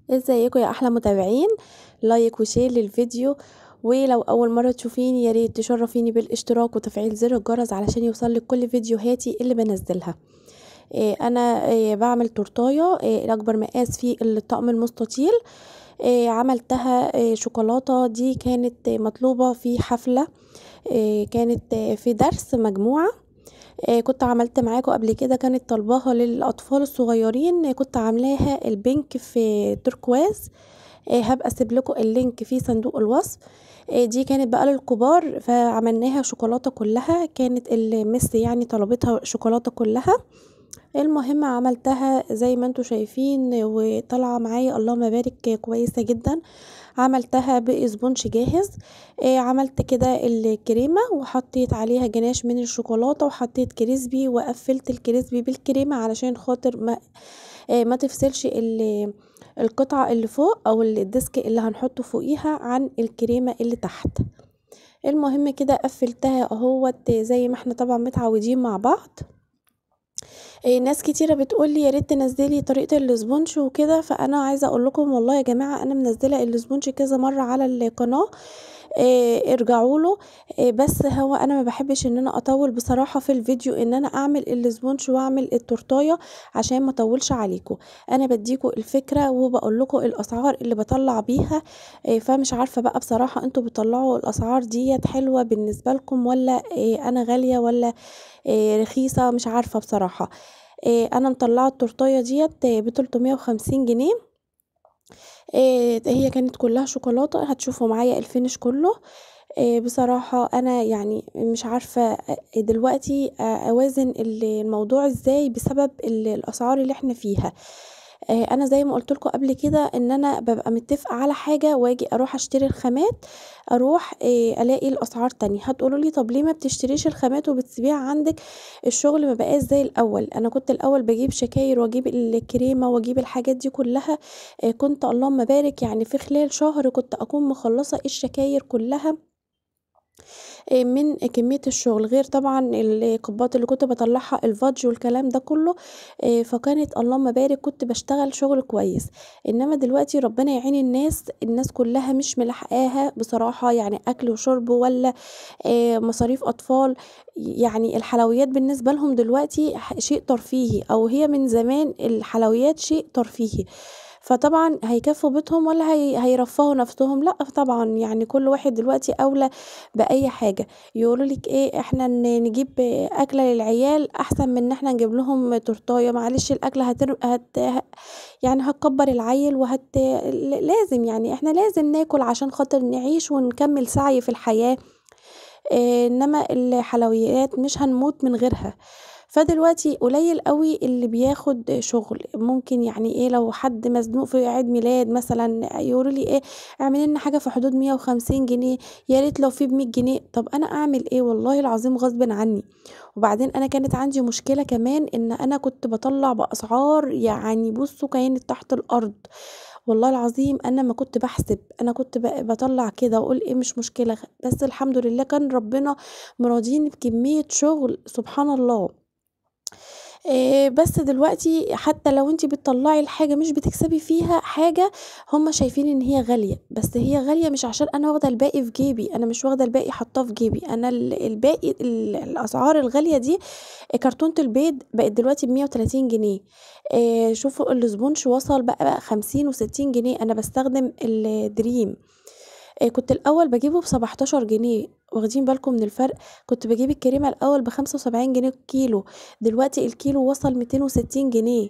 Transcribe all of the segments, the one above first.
ازيكم يا احلى متابعين؟ لايك وشير للفيديو، ولو اول مره تشوفيني يا ريت تشرفيني بالاشتراك وتفعيل زر الجرس علشان يوصلك كل فيديوهاتي اللي بنزلها. انا بعمل تورتايه الاكبر مقاس في الطقم المستطيل. عملتها شوكولاته، دي كانت مطلوبه في حفله، كانت في درس مجموعه. كنت عملت معاكم قبل كده، كانت طالباها للاطفال الصغيرين، كنت عاملاها البينك في تركواز. هبقى اسيب لكم اللينك في صندوق الوصف. دي كانت بقى للكبار، فعملناها شوكولاته كلها، كانت المس يعني طلبتها شوكولاته كلها. المهم عملتها زي ما انتوا شايفين وطالعه معايا اللهم بارك كويسه جدا. عملتها باسبونج جاهز. عملت كده الكريمه وحطيت عليها جناش من الشوكولاته وحطيت كريسبي وقفلت الكريسبي بالكريمه علشان خاطر ما تفصلش القطعه اللي فوق او الديسك اللي هنحطه فوقيها عن الكريمه اللي تحت. المهم كده قفلتها اهوت زي ما احنا طبعا متعودين مع بعض. ناس كتيرة بتقولي يا ريت تنزلي طريقة الاسبونج وكده، فانا عايزة اقول لكم والله يا جماعة انا منزلة الاسبونج كذا مرة على القناة. ارجعوا له. بس هو انا ما بحبش ان انا اطول بصراحة في الفيديو ان انا اعمل الاسبونج واعمل التورتايه عشان ما اطولش عليكم. انا بديكم الفكرة وبقول لكم الاسعار اللي بطلع بيها. فمش عارفة بقى بصراحة انتوا بتطلعوا الاسعار ديت حلوة بالنسبة لكم ولا انا غالية ولا رخيصة، مش عارفة بصراحة. انا مطلعه التورتايه ديت ب350 جنيه. هي كانت كلها شوكولاته، هتشوفوا معايا الفينش كله. بصراحة أنا يعني مش عارفة دلوقتي أوازن الموضوع إزاي بسبب الأسعار اللي احنا فيها. أنا زي ما قلت لكم قبل كده إن أنا ببقى متفقة على حاجة واجي أروح أشتري الخامات، أروح ألاقي الأسعار تانية. هتقولوا لي طب ليه ما بتشتريش الخامات وبتسيبيها عندك؟ الشغل ما بقاش زي الأول. أنا كنت الأول بجيب شكاير وأجيب الكريمة وأجيب الحاجات دي كلها. كنت اللهم بارك يعني في خلال شهر كنت أكون مخلصة الشكاير كلها من كمية الشغل، غير طبعا القبات اللي كنت بطلعها الفادج والكلام ده كله. فكانت اللهم بارك كنت بشتغل شغل كويس. انما دلوقتي ربنا يعين الناس كلها مش ملحقاها بصراحة، يعني اكل وشرب ولا مصاريف اطفال. يعني الحلويات بالنسبة لهم دلوقتي شيء ترفيهي، او هي من زمان الحلويات شيء ترفيهي. فطبعا هيكفوا بيتهم ولا هيرفهوا نفسهم؟ لا طبعا، يعني كل واحد دلوقتي اولى باي حاجة. يقولوا لك ايه، احنا نجيب اكلة للعيال احسن من ان احنا نجيب لهم تورتايه. معلش الاكلة يعني هتكبر العيل لازم، يعني احنا لازم ناكل عشان خاطر نعيش ونكمل سعي في الحياة. انما الحلويات مش هنموت من غيرها. فدلوقتي قليل قوي اللي بياخد شغل. ممكن يعني ايه لو حد مزنوق في عيد ميلاد مثلا يقولوا لي ايه، اعملي لنا حاجه في حدود 150 جنيه، يا ريت لو في ب100 جنيه. طب انا اعمل ايه والله العظيم غصب عني. وبعدين انا كانت عندي مشكله كمان ان انا كنت بطلع باسعار يعني بصوا كانت تحت الارض. والله العظيم انا ما كنت بحسب، انا كنت بطلع كده واقول ايه مش مشكله، بس الحمد لله كان ربنا مراضيني بكميه شغل سبحان الله. بس دلوقتي حتى لو انتي بتطلعي الحاجة مش بتكسبي فيها حاجة، هما شايفين ان هي غالية، بس هي غالية مش عشان انا واخدة الباقي في جيبي، انا مش واخدة الباقي حطاه في جيبي، انا الباقي الاسعار الغالية دي. كرتونة البيض بقت دلوقتي ب130 جنيه. شوفوا الاسبونش وصل بقى 50 و60 جنيه. انا بستخدم الدريم. كنت الأول باجيبه ب17 جنيه، واخدين بالكم من الفرق؟ كنت باجيب الكريمة الأول ب75 جنيه الكيلو، دلوقتي الكيلو وصل 260 جنيه.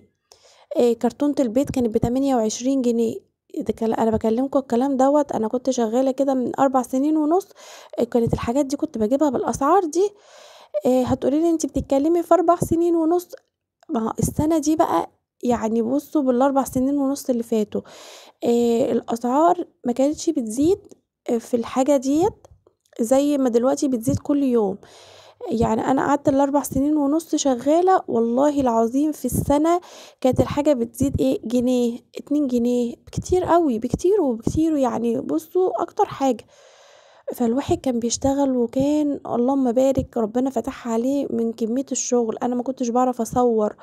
كرتونة البيض كانت ب28 جنيه. أنا بكلمكم الكلام دوت أنا كنت شغالة كده من 4 سنين ونص. كانت الحاجات دي كنت بجيبها بالأسعار دي. هتقوليلي انتي بتتكلمي في 4 سنين ونص، ما هو السنة دي بقى يعني بصوا بال4 سنين ونص اللي فاتوا. الأسعار ما كانتش بتزيد في الحاجة ديت زي ما دلوقتي بتزيد كل يوم. يعني انا قعدت ال4 سنين ونص شغالة والله العظيم في السنة كانت الحاجة بتزيد ايه، جنيه 2 جنيه بكتير قوي، بكتير وبكتير، يعني بصوا اكتر حاجة. فالواحد كان بيشتغل وكان اللهم بارك ربنا فتحها عليه من كمية الشغل، أنا ما كنتش باعرف أصوّر.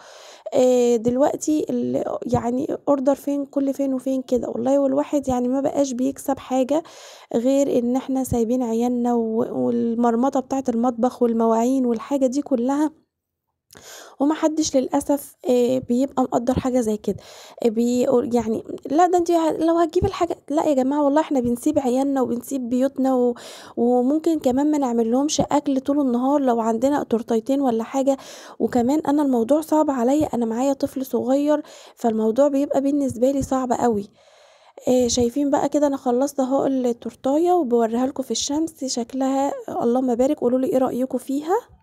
دلوقتي يعني order فين كل فين وفين كده، والله والواحد يعني ما بقاش بيكسب حاجة غير إن إحنا سايبين عيالنا والمرمطة بتاعة المطبخ والمواعين والحاجة دي كلّها، وما حدش للأسف بيبقى مقدّر حاجة زي كده. يعني لأ ده أنتِ لو هتجيبي الحاجة لأ يا جماعة والله إحنا بنسيب عيالنا وبنسيب بيوتنا وممكن كمان ما نعملّهمش أكل طول النهار لو عندنا تورتيتين والّا حاجة، وكمان أنا الموضوع صعب عليّا، أنا معايا طفل صغير، فالموضوع بيبقى بالنسبة لي صعب أوي. شايفين بقى كده أنا خلّصت أهو التورتاية وباورّيها لكم في الشمس شكلها اللهم بارك، قولوا لي إيه رأيكم فيها؟